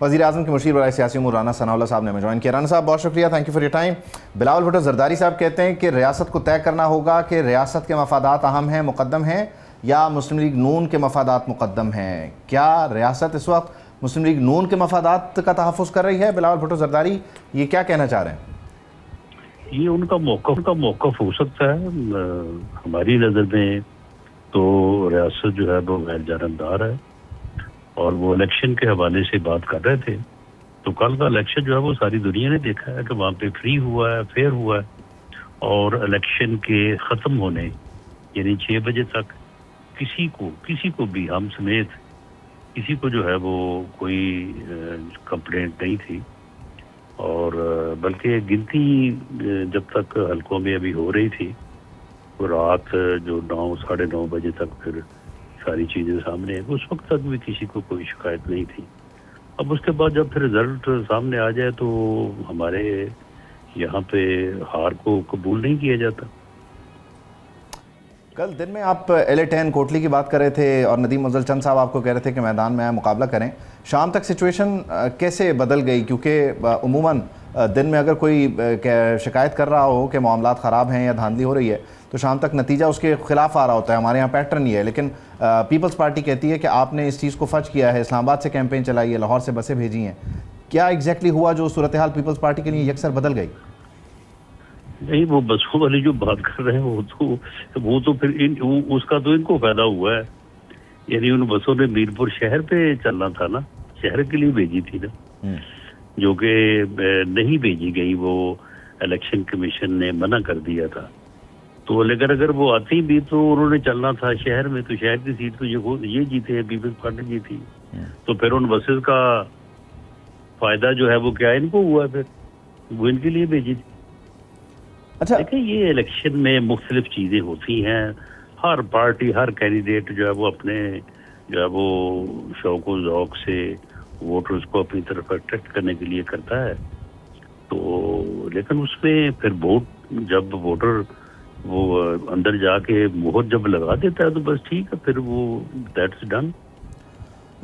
वज़ीर आज़म के मुशीर बराए सियासी उमूर राना सनाउल्लाह साहब ने हमें ज्वाइन किया। राना साहब बहुत शुक्रिया, thank you for your time. Bilawal Bhutto Zardari साहब कहते हैं कि रियासत को तय करना होगा कि रियासत के मफादात अहम हैं, मुक़द्दम हैं, या मुस्लिम लीग नून के मफादात मुक़द्दम हैं। क्या रियासत इस वक्त मुस्लिम लीग नून के मफादात का तहफ़्फ़ुज़ कर रही है? बिलावल भुट्टो ज़रदारी ये क्या कहना चाह रहे हैं? ये उनका मौक़िफ़ हो सकता है। हमारी नज़र में तो रियासत जो है वो गैर जानबदार है, और वो इलेक्शन के हवाले से बात कर रहे थे। तो कल का इलेक्शन जो है वो सारी दुनिया ने देखा है कि वहाँ पे फ्री हुआ है, फेयर हुआ है, और इलेक्शन के ख़त्म होने यानी 6 बजे तक किसी को भी, हम समेत किसी को जो है वो कोई कंप्लेंट नहीं थी। और बल्कि गिनती जब तक हलकों में अभी हो रही थी तो रात जो 9 साढ़े 9 बजे तक फिर सारी चीज़ें सामने है, उस वक्त तक भी किसी को कोई शिकायत नहीं थी। अब उसके बाद जब फिर रिजल्ट सामने आ जाए तो हमारे यहाँ पे हार को कबूल नहीं किया जाता। कल दिन में आप LA-10 कोटली की बात कर रहे थे और नदीम अफजल चंद साहब आपको कह रहे थे कि मैदान में आए मुकाबला करें। शाम तक सिचुएशन कैसे बदल गई? क्योंकि उमूमन दिन में अगर कोई शिकायत कर रहा हो कि मामलात ख़राब हैं या धांधली हो रही है तो शाम तक नतीजा उसके ख़िलाफ़ आ रहा होता है। हमारे यहाँ पैटर्न ये है, लेकिन पीपल्स पार्टी कहती है कि आपने इस चीज़ को फर्ज किया है, इस्लामाबाद से कैंपेन चलाई है, लाहौर से बसें भेजी हैं। क्या एग्जैक्टली हुआ जो सूरत हाल पीपल्स पार्टी के लिए यकसर बदल गई? नहीं, वो बसों वाली जो बात कर रहे हैं वो तो फिर उसका तो इनको फायदा हुआ है। यानी उन बसों ने मीरपुर शहर पे चलना था ना, शहर के लिए भेजी थी ना, जो कि नहीं भेजी गई। वो इलेक्शन कमीशन ने मना कर दिया था। तो लेकिन अगर वो आती भी तो उन्होंने चलना था शहर में, तो शहर की सीट तो ये जीते हैं, पीपल्स पार्टी जीती। तो फिर उन बसेस का फायदा जो है वो क्या इनको हुआ, फिर वो इनके लिए भेजी थी। अच्छा, देखिए ये इलेक्शन में मुख्तलिफ चीज़ें होती हैं। हर पार्टी, हर कैंडिडेट जो है वो अपने जो है वो शौक व ज़ौक़ से वोटर्स को अपनी तरफ अट्रैक्ट करने के लिए करता है। तो लेकिन उसमें फिर जब वोटर वो अंदर जाके मोहर जब लगा देता है तो बस ठीक है, फिर वो दैट्स डन।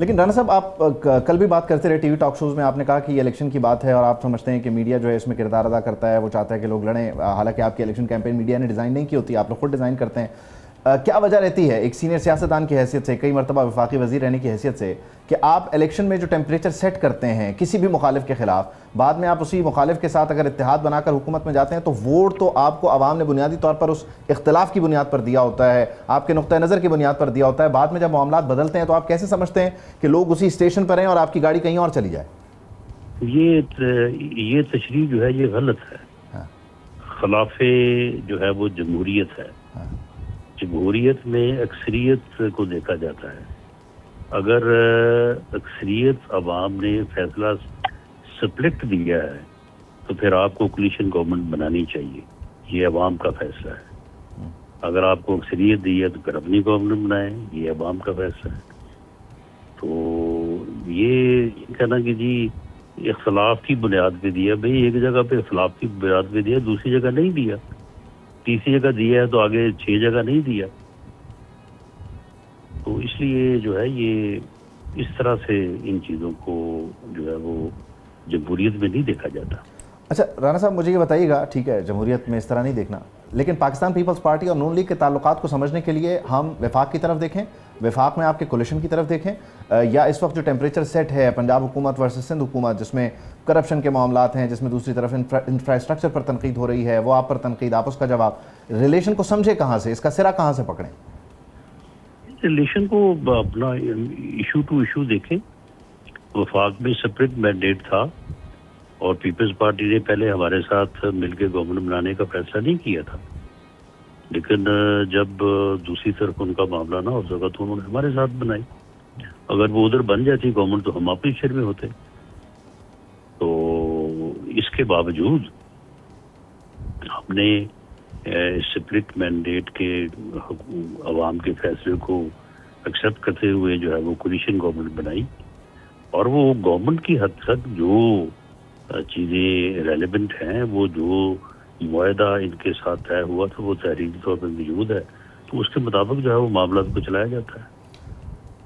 लेकिन राना साहब, आप कल भी बात करते रहे टीवी टॉक शोज़ में, आपने कहा कि ये इलेक्शन की बात है और आप समझते हैं कि मीडिया जो है इसमें किरदार अदा करता है, वो चाहता है कि लोग लड़ें। हालांकि आपकी इलेक्शन कैंपेन मीडिया ने डिज़ाइन नहीं की होती, आप लोग खुद डिज़ाइन करते हैं। क्या वजह रहती है एक सीनियर सियासतदान की हैसियत से, कई मरतबा वफाकी वज़ीर रहने की हैसियत से, कि आप इलेक्शन में जो टेम्परेचर सेट करते हैं किसी भी मुखालिफ के ख़िलाफ़, बाद में आप उसी मुखालिफ के साथ अगर इत्तेहाद बनाकर हुकूमत में जाते हैं तो वोट तो आपको आवाम ने बुनियादी तौर पर उस इख्तिलाफ की बुनियाद पर दिया होता है, आपके नुक्ता नज़र की बुनियाद पर दिया होता है। बाद में जब मामलात बदलते हैं तो आप कैसे समझते हैं कि लोग उसी स्टेशन पर हैं और आपकी गाड़ी कहीं और चली जाए? ये तशरीह जो है ये गलत है। हाँ। खिलाफे जो है वो जमहूरियत है। हाँ। जमहूरियत में अक्सरियत को देखा जाता है। अगर अक्सरियत अवाम ने फैसला स्प्लिट दिया है तो फिर आपको कोलिशन गवर्नमेंट बनानी चाहिए, ये अवाम का फैसला है। अगर आपको अक्सरियत दी है तो फिर अपनी गवर्नमेंट बनाएं, ये अवाम का फैसला है। तो ये कहना कि जी इख्तलाफ की बुनियाद पे दिया, भाई एक जगह पे इख्तलाफ की बुनियाद पे दिया, दूसरी जगह नहीं दिया, तीसरी जगह दिया है तो आगे 6 जगह नहीं दिया। तो इसलिए जो है ये इस तरह से इन चीज़ों को जो है वो जमहूरियत में नहीं देखा जाता। अच्छा राना साहब, मुझे ये बताइएगा, ठीक है जमहूरियत में इस तरह नहीं देखना, लेकिन पाकिस्तान पीपल्स पार्टी और नून लीग के ताल्लुकात को समझने के लिए हम वफाक की तरफ देखें, वफाक में आपके कोलिशन की तरफ देखें, या इस वक्त जो टेम्परेचर सेट है पंजाब हुकूमत वर्सेस सिंध हुकूमत, जिसमें करप्शन के मामलात हैं, जिसमें दूसरी तरफ इंफ्रास्ट्रक्चर पर तनकीद हो रही है, वो आप पर तनकीद, आप उसका जवाब, रिलेशन को समझे कहाँ से, इसका सिरा कहाँ से पकड़ें? रिलेशन को अपना इशू टू इशू देखें। वफाक में सेपरेट मैंडेट था और पीपल्स पार्टी ने पहले हमारे साथ मिलकर गवर्नमेंट बनाने का फैसला नहीं किया था, लेकिन जब दूसरी तरफ उनका मामला ना हो सका तो उन्होंने हमारे साथ बनाई। अगर वो उधर बन जाती गवर्नमेंट तो हम अपनी शहर में होते। तो इसके बावजूद हमने स्प्लिट मैंडेट के अवाम के फैसले को एक्सेप्ट करते हुए जो है वो कोलिशन गवर्नमेंट बनाई, और वो गवर्नमेंट की हद तक जो चीज़ें रेलेवेंट हैं, वो जो मुआहदा इनके साथ तय हुआ था वो तहरीरी तौर पर मौजूद है, तो उसके मुताबिक जो है वो मामला को चलाया जाता है।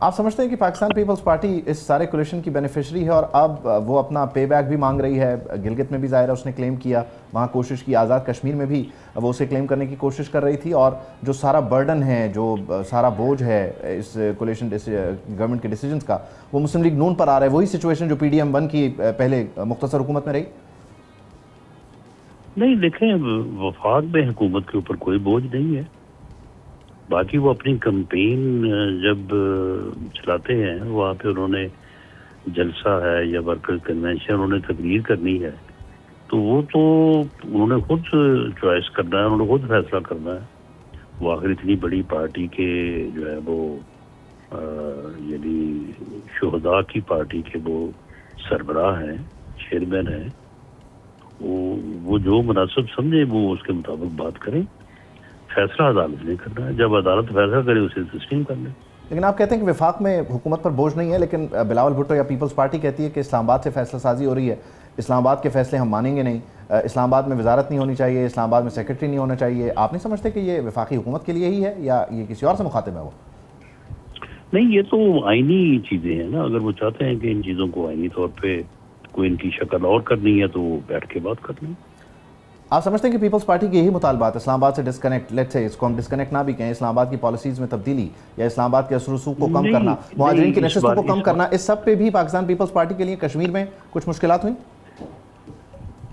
آپ سمجھتے ہیں کہ پاکستان پیپلز پارٹی اس سارے کولیشن کی بینیفیشری ہے اور اب وہ اپنا پے بیک بھی مانگ رہی ہے؟ گلگت میں بھی ظاہر ہے اس نے کلیم کیا، وہاں کوشش کی، آزاد کشمیر میں بھی وہ اسے کلیم کرنے کی کوشش کر رہی تھی، اور جو سارا برڈن ہے، جو سارا بوجھ ہے اس کولیشن گورنمنٹ کے ڈیسیجنز کا، وہ مسلم لیگ نون پر آ رہا ہے، وہی سچویشن جو پی ڈی ایم 1 کی پہلے مختصر حکومت میں رہی؟ نہیں دیکھیں، وفاق میں حکومت کے اوپر کوئی بوجھ نہیں ہے، باقی وہ اپنی کمپین جب چلاتے ہیں وہاں پہ انہوں نے جلسہ ہے یا ورکر کنونشن انہوں نے تقریر کرنی ہے، تو وہ تو انہوں نے خود چوائس کرنا ہے، انہوں نے خود فیصلہ کرنا ہے۔ وہ آخر اتنی بڑی پارٹی کے جو ہے وہ یعنی شہداء کی پارٹی کے وہ سربراہ ہیں، چیئرمین ہیں، وہ جو مناسب سمجھے وہ اس کے مطابق بات کریں، فیصلہ عدالت نے کرنا ہے، جب عدالت فیصلہ کرے اسے تسلیم کر لیں۔ لیکن آپ کہتے ہیں کہ وفاق میں حکومت پر بوجھ نہیں ہے، لیکن بلاول بھٹو یا پیپلز پارٹی کہتی ہے کہ اسلام آباد سے فیصلہ سازی ہو رہی ہے، اسلام آباد کے فیصلے ہم مانیں گے نہیں، اسلام آباد میں وزارت نہیں ہونی چاہیے، اسلام آباد میں سیکرٹری نہیں ہونا چاہیے۔ آپ نہیں سمجھتے کہ یہ وفاقی حکومت کے لیے ہی ہے یا یہ کسی اور سے مخاطب ہے وہ؟ نہیں، یہ تو آئینی چیزیں ہیں نا، اگر وہ چاہتے ہیں کہ ان چیزوں کو آئینی طور پہ کوئی ان کی شکل اور کرنی ہے تو وہ بیٹھ کے بات کر لیں۔ آپ سمجھتے ہیں کہ پیپلز پارٹی کے یہی مطالبات اسلام آباد سے ڈسکنیکٹ، لیٹس سے اس کو ہم ڈسکنیکٹ نہ بھی کہیں، اسلام آباد کی پالیسیز میں تبدیلی یا اسلام آباد کے اثر و رسوخ کو کم کرنا، مہاجرین کی نشستوں کو کم کرنا، اس سب پہ بھی پاکستان پیپلز پارٹی کے لیے کشمیر میں کچھ مشکلات ہوئیں؟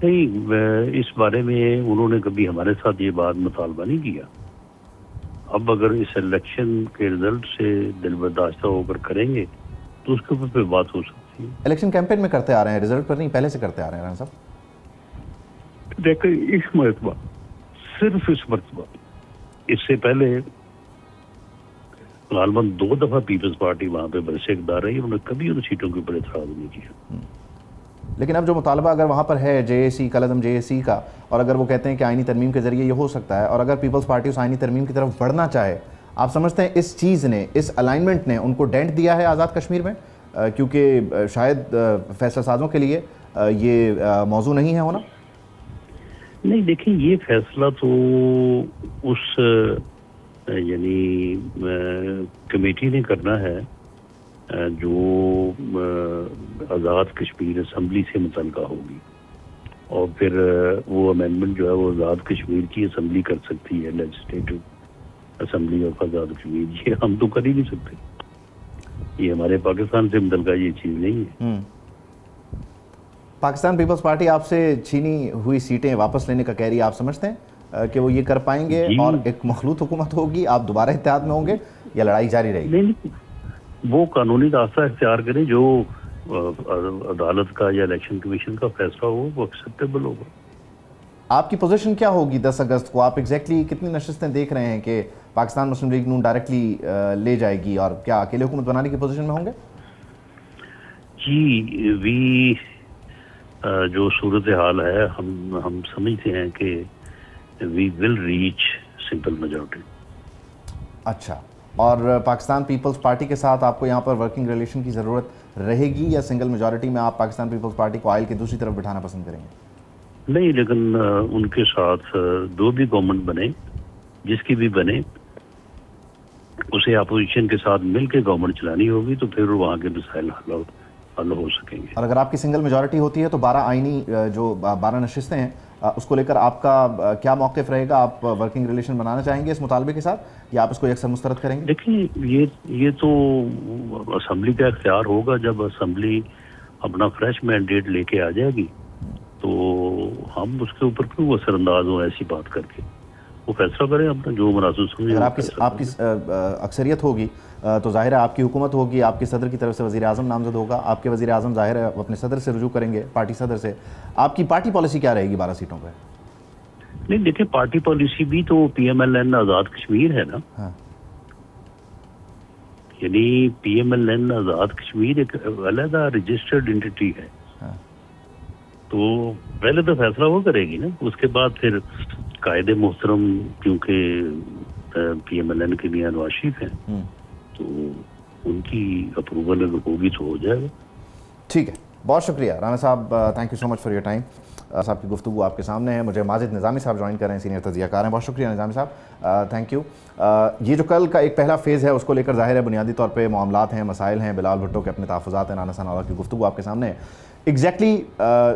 نہیں، اس بارے میں انہوں نے کبھی ہمارے ساتھ یہ بات مطالبہ نہیں کیا۔ اب اگر اس الیکشن کے رزلٹ سے دل برداشتہ ہو کر کریں گے تو اس کے اوپر پہ بات ہو سکتی ہے۔ الیکشن کیمپین میں کرتے آ رہے ہیں، رزلٹ پر نہیں، پہلے سے کرتے آ رہے ہیں رانا صاحب۔ دیکھیں، اس مرتبہ صرف اس مرتبہ، اس سے پہلے غالباً 2 دفعہ پیپلز پارٹی وہاں پہ برسے اقتدار رہی، انہوں نے کبھی ان سیٹوں کے اوپر اعتراض نہیں کیا۔ لیکن اب جو مطالبہ اگر وہاں پر ہے جے اے سی، کالعدم جے اے سی کا، اور اگر وہ کہتے ہیں کہ آئینی ترمیم کے ذریعے یہ ہو سکتا ہے، اور اگر پیپلز پارٹی اس آئینی ترمیم کی طرف بڑھنا چاہے، آپ سمجھتے ہیں اس چیز نے، اس الائنمنٹ نے ان کو ڈینٹ دیا ہے آزاد کشمیر میں؟ کیونکہ شاید فیصلہ سازوں کے لیے یہ موضوع نہیں ہے ہونا؟ نہیں دیکھیں، یہ فیصلہ تو اس یعنی کمیٹی نے کرنا ہے جو آزاد کشمیر اسمبلی سے متعلقہ ہوگی، اور پھر وہ امینڈمنٹ جو ہے وہ آزاد کشمیر کی اسمبلی کر سکتی ہے، legislative assembly of Azad Kashmir. یہ ہم تو کر ہی نہیں سکتے، یہ ہمارے پاکستان سے متعلقہ یہ چیز نہیں ہے۔ پاکستان پیپلز پارٹی آپ سے چھینی ہوئی سیٹیں واپس لینے کا کہہ رہی ہے، آپ سمجھتے ہیں کہ وہ یہ کر پائیں گے اور ایک مخلوط حکومت ہوگی، آپ دوبارہ اتحاد میں ہوں گے یا لڑائی جاری رہے گی؟ نہیں، وہ قانونی راستہ اختیار کریں، جو عدالت کا یا الیکشن کمیشن کا فیصلہ ہو وہ ایکسیپٹیبل ہوگا۔ آپ کی پوزیشن کیا ہوگی 10 اگست کو؟ آپ ایگزیکٹلی کتنی نشستیں دیکھ رہے ہیں کہ پاکستان مسلم لیگ نون ڈائریکٹلی لے جائے گی، اور کیا اکیلے حکومت بنانے کی پوزیشن میں ہوں گے؟ جی، جو صورتحال ہے ہم سمجھتے ہیں کہ وی ول ریچ سمپل میجورٹی۔ اچھا، اور پاکستان پیپلز پارٹی کے ساتھ آپ کو یہاں پر ورکنگ ریلیشن کی ضرورت رہے گی، یا سنگل میجورٹی میں آپ پاکستان پیپلز پارٹی کو آئل کی دوسری طرف بٹھانا پسند کریں گے؟ نہیں، لیکن ان کے ساتھ جو بھی گورنمنٹ بنے، جس کی بھی بنے، اسے اپوزیشن کے ساتھ مل کے گورنمنٹ چلانی ہوگی، تو پھر وہاں کے مسائل حل ہو سکیں گے۔ اور اگر آپ کی سنگل میجورٹی ہوتی ہے تو 12 آئینی جو 12 نشستیں ہیں، اس کو لے کر آپ کا کیا موقف رہے گا؟ آپ ورکنگ ریلیشن بنانا چاہیں گے اس مطالبے کے ساتھ، یا آپ اس کو یکسر مسترد کریں گے؟ دیکھیں، یہ تو اسمبلی کا اختیار ہوگا، جب اسمبلی اپنا فریش مینڈیٹ لے کے آ جائے گی تو ہم اس کے اوپر کیوں اثر انداز ہوں ایسی بات کر کے، وہ فیصلہ کریں اپنا جو مناسب سمجھیں۔ اگر آپ کی اکثریت ہوگی تو ظاہر ہے آپ کی حکومت ہوگی، آپ کی صدر کی طرف سے وزیر اعظم نامزد ہوگا، آپ کے وزیر اعظم ظاہر ہے اپنے صدر سے رجوع کریں گے، پارٹی صدر سے۔ آپ کی پارٹی پالیسی کیا رہے گی 12 سیٹوں پہ؟ نہیں دیکھیں، پارٹی پالیسی بھی تو P M L N Azad Kashmir ہے نا، ہاں، یعنی P M L N Azad Kashmir ایک علیحدہ رجسٹرڈ انٹیٹی ہے، تو پہلے تو فیصلہ وہ کرے گی نا، اس کے بعد پھر قائد محترم کیونکہ پی ایم ایل این کے لیے نواز شریف ہیں، تو ان کی اپروول اگر ہوگی تو ہو جائے گا۔ ٹھیک ہے، بہت شکریہ رانا صاحب، thank you so much for your time. साहब की गुफ्तगू आपके सामने है। मुझे माजिद निज़ामी साहब ज्वाइन कर रहे हैं, सीनियर तज्ज़ियाकार हैं। बहुत शुक्रिया निज़ामी साहब, थैंक यू। ये जो कल का एक पहला फ़ेज़ है उसको लेकर ज़ाहिर है बुनियादी तौर पे मामलात हैं, मसाइल हैं, बिलाल भुट्टो के अपने तहफ़्फ़ुज़ात हैं, राना सनाउल्लाह की गुफ्तगू आपके सामने है। एग्जैक्टली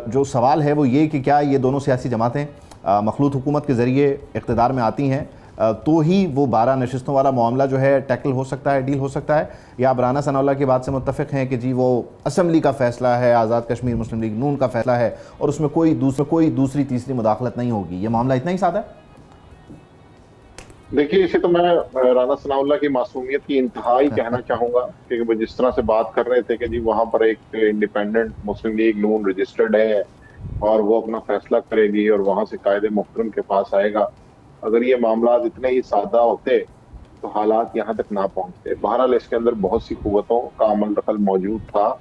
जो सवाल है वो ये कि क्या ये दोनों सियासी जमातें मखलूत हुकूमत के ज़रिए इक़्तिदार में आती हैं तो ही वो 12 नशिस्तों वाला मामला जो है टैकल हो सकता है, डील हो सकता है, या आप राना सनाउल्लाह की बात से मुत्तफ़िक़ हैं कि जी वो असम्बली का फ़ैसला है, आज़ाद कश्मीर मुस्लिम लीग नून का फ़ैसला है और उसमें कोई दूसरी तीसरी मुदाखलत नहीं होगी, ये मामला इतना ही सादा है? देखिए, इसे तो मैं राना सनाउल्लाह की मासूमियत की इंतहा ही कहना चाहूँगा, क्योंकि वो जिस तरह से बात कर रहे थे कि जी वहाँ पर एक इंडिपेंडेंट मुस्लिम लीग नून रजिस्टर्ड है और वो अपना फैसला करेगी और वहाँ से कायदे मुहतरम के पास आएगा। अगर ये मामला इतने ही सादा होते तो हालात यहाँ तक ना पहुँचते। बहरहाल इसके अंदर बहुत सी कुव्वतों का अमल दखल मौजूद था,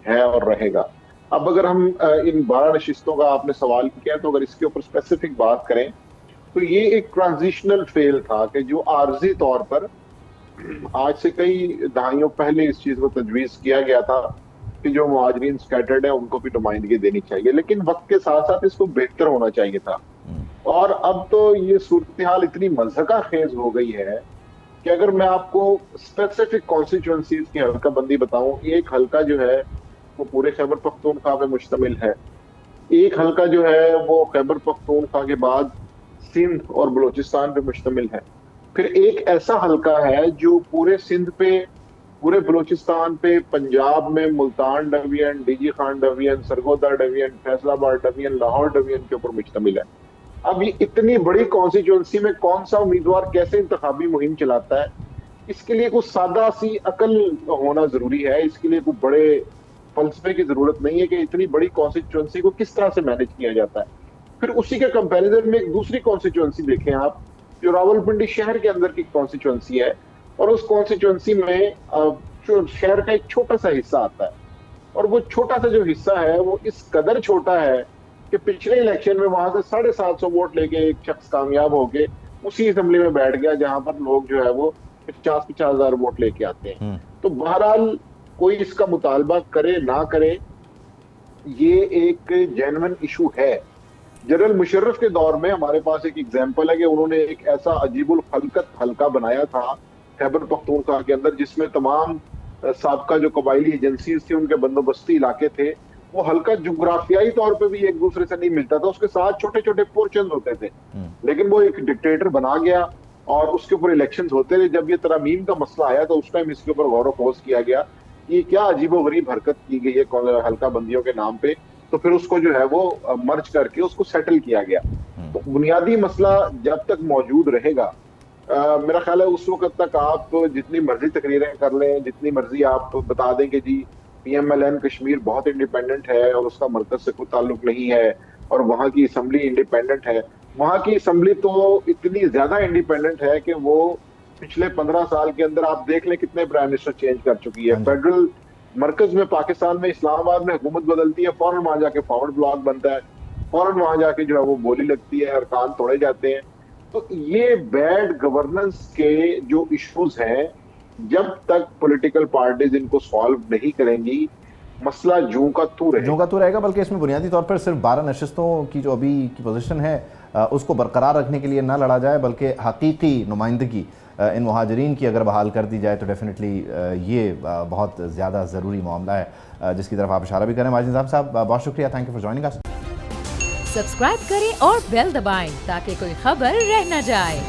है और रहेगा। अब अगर हम इन 12 नशिस्तों का आपने सवाल किया तो अगर इसके ऊपर स्पेसिफिक बात करें तो ये एक ट्रांजिशनल फेल था कि जो आर्जी तौर पर आज से कई दहाइयों पहले इस चीज को तजवीज किया गया था कि जो मुहाजिरीन स्कैटर्ड है उनको भी नुमाइंदगी देनी चाहिए, लेकिन वक्त के साथ साथ इसको बेहतर होना चाहिए था। और अब तो ये सूरत हाल इतनी मज़हका खेज हो गई है कि अगर मैं आपको स्पेसिफिक कॉन्स्टिट्यूंसीज की हल्का बंदी बताऊं, एक हल्का जो है वो पूरे खैबर पख्तूनख्वा पे मुश्तमिल है, एक हल्का जो है वो खैबर पख्तूनख्वा के बाद सिंध और बलूचिस्तान पे मुश्तमिल है, फिर एक ऐसा हल्का है जो पूरे सिंध पे, पूरे बलूचिस्तान पे, पंजाब में Multan division, DG Khan division, Sargodha division, Faisalabad division, Lahore division के ऊपर मुश्तमिल है। अब ये इतनी बड़ी कॉन्स्टिट्यूंसी में कौन सा उम्मीदवार कैसे इंतखाबी मुहिम चलाता है, इसके लिए कुछ सादा सी अकल होना जरूरी है। इसके लिए कोई बड़े फलसफे की जरूरत नहीं है कि इतनी बड़ी कॉन्स्टिट्यूंसी को किस तरह से मैनेज किया जाता है। फिर उसी के कंपैरिजन में एक दूसरी कॉन्स्टिट्यूंसी देखें आप, जो रावलपिंडी शहर के अंदर की कॉन्स्टिट्यूंसी है, और उस कॉन्स्टिट्यूंसी में जो शहर का एक छोटा सा हिस्सा आता है, और वो छोटा सा जो हिस्सा है वो इस कदर छोटा है कि पिछले इलेक्शन में वहां से 750 वोट लेके एक शख्स कामयाब होके उसी असेंबली में बैठ गया जहां पर लोग जो है वो 50-50 हजार वोट लेके आते हैं। तो बहरहाल कोई इसका मुतालबा करे ना करे, ये एक जेन्युइन इशू है। जनरल मुशर्रफ के दौर में हमारे पास एक एग्जाम्पल है कि उन्होंने एक ऐसा अजीबुल खलकत हल्का बनाया था खैबर पख्तूनख्वा के अंदर, जिसमें तमाम साबका जो कबायली एजेंसीज थी उनके बंदोबस्ती इलाके थे। वो हल्का जोग्राफियाई तौर पे भी एक दूसरे से नहीं मिलता था, उसके साथ छोटे छोटे पोर्शन होते थे, लेकिन वो एक डिक्टेटर बना गया और उसके ऊपर इलेक्शन होते रहे। जब ये तरामीम का मसला आया तो उस टाइम इसके ऊपर गौर व खोज किया गया, ये क्या अजीबो गरीब हरकत की गई है हल्का बंदियों के नाम पे, तो फिर उसको जो है वो मर्ज करके उसको सेटल किया गया। तो बुनियादी मसला जब तक मौजूद रहेगा, मेरा ख्याल है उस वक्त तक आप जितनी मर्जी तकरीरें कर लें, जितनी मर्जी आप बता दें कि जी PMLN कश्मीर बहुत इंडिपेंडेंट है और उसका मरकज से कोई ताल्लुक नहीं है और वहाँ की असम्बली इंडिपेंडेंट है, वहाँ की असम्बली तो इतनी ज्यादा इंडिपेंडेंट है कि वो पिछले 15 साल के अंदर आप देख लें कितने प्राइम मिनिस्टर चेंज कर चुकी है। फेडरल मरकज में पाकिस्तान में इस्लामाबाद में हुकूमत बदलती है, फौरन वहां जाके फॉरवर्ड ब्लॉक बनता है, फौरन वहां जाके जो है वो बोली लगती है, अरकान तोड़े जाते हैं। तो ये बैड गवर्नेंस के जो इश्यूज हैं, जब तक पॉलिटिकल पार्टीज इनको सॉल्व नहीं करेंगी, मसला जूं का तू रहेगा। बल्कि इसमें बुनियादी तौर पर सिर्फ 12 नशिस्तों की जो अभी की पोजीशन है उसको बरकरार रखने के लिए ना लड़ा जाए, बल्कि हकीकी नुमाइंदगी इन मुहाजिरीन की अगर बहाल कर दी जाए तो डेफिनेटली ये बहुत ज़्यादा ज़रूरी मामला है जिसकी तरफ आप इशारा भी करें। माजिद निज़ाम साहब, बहुत शुक्रिया, thank you for joining us. Subscribe करें और बेल दबाएं ताकि कोई खबर रह न जाए।